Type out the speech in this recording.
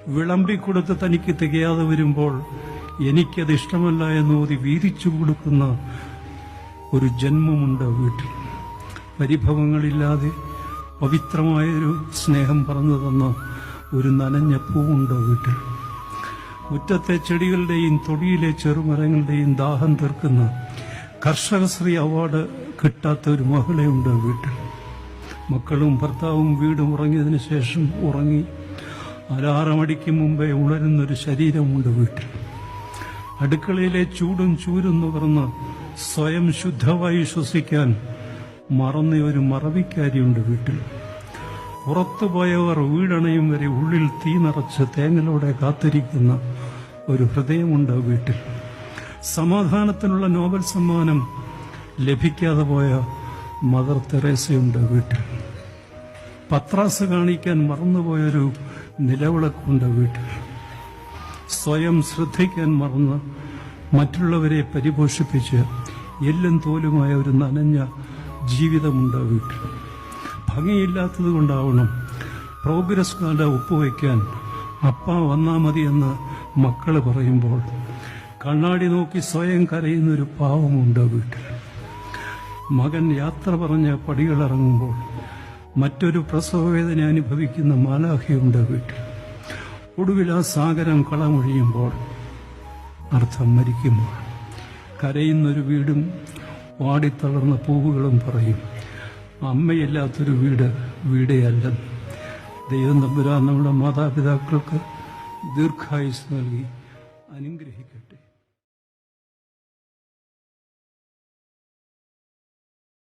വിളമ്പിക്കൊടുത്ത് തനിക്ക് തികയാതെ വരുമ്പോൾ എനിക്കത് ഇഷ്ടമല്ല എന്നോതി വീതിച്ചു കൊടുക്കുന്ന ഒരു ജന്മമുണ്ട് വീട്ടിൽ. പരിഭവങ്ങളില്ലാതെ പവിത്രമായൊരു സ്നേഹം പറഞ്ഞു തന്ന ഒരു നനഞ്ഞ പൂവുണ്ട് വീട്ടിൽ. മുറ്റത്തെ ചെടികളുടെയും തൊടിയിലെ ചെറുമരങ്ങളുടെയും ദാഹം തീർക്കുന്ന കർഷകശ്രീ അവാർഡ് കിട്ടാത്ത ഒരു മഹിളയുണ്ട് വീട്ടിൽ. മക്കളും ഭർത്താവും വീടും ഉറങ്ങിയതിനു ശേഷം ഉറങ്ങി അലാറമടിക്കും മുമ്പേ ഉണരുന്നൊരു ശരീരമുണ്ട് വീട്ടിൽ. അടുക്കളയിലെ ചൂടും ചൂരും നുകർന്ന് സ്വയം ശുദ്ധമായി ശ്വസിക്കാൻ മറന്ന ഒരു മറവിക്കാരിയുണ്ട് വീട്ടിൽ. പുറത്തുപോയവർ വീടണയും വരെ ഉള്ളിൽ തീ നിറച്ച് തേങ്ങലോടെ കാത്തിരിക്കുന്ന ഒരു ഹൃദയമുണ്ട് വീട്ടിൽ. സമാധാനത്തിനുള്ള നോബൽ സമ്മാനം ലഭിക്കാതെ പോയ മദർ തെരേസയുണ്ട് വീട്ടിൽ. പത്രാസ് കാണിക്കാൻ മറന്നുപോയൊരു നിലവിളക്കുണ്ട് വീട്ടിൽ. സ്വയം ശ്രദ്ധിക്കാൻ മറന്ന് മറ്റുള്ളവരെ പരിപോഷിപ്പിച്ച് എല്ലും തോലുമായ ഒരു നനഞ്ഞ ജീവിതമുണ്ട് വീട്ടിൽ. ഭംഗിയില്ലാത്തത് കൊണ്ടാവണം പ്രോഗ്രസ് കാർഡ് ഒപ്പുവയ്ക്കാൻ അപ്പ വന്നാ മതിയെന്ന് മക്കള് പറയുമ്പോൾ കണ്ണാടി നോക്കി സ്വയം കരയുന്നൊരു പാവമുണ്ട് വീട്ടിൽ. മകൻ യാത്ര പറഞ്ഞ് പടികളിറങ്ങുമ്പോൾ മറ്റൊരു പ്രസവവേദന അനുഭവിക്കുന്ന മാലാഖയുണ്ട് വീട്ടിൽ. ഒടുവിൽ ആ സാഗരം കളമൊഴിയുമ്പോൾ അർത്ഥം മരിക്കുമ്പോൾ കരയുന്നൊരു വീടും വാടിത്തളർന്ന പൂവുകളും പറയും അമ്മയില്ലാത്തൊരു വീട് വീടേ അല്ലെന്ന്. ദൈവം തമ്പുരാൻ നമ്മുടെ മാതാപിതാക്കൾക്ക് ദീർഘായുസ് നൽകി അനുഗ്രഹിക്കും.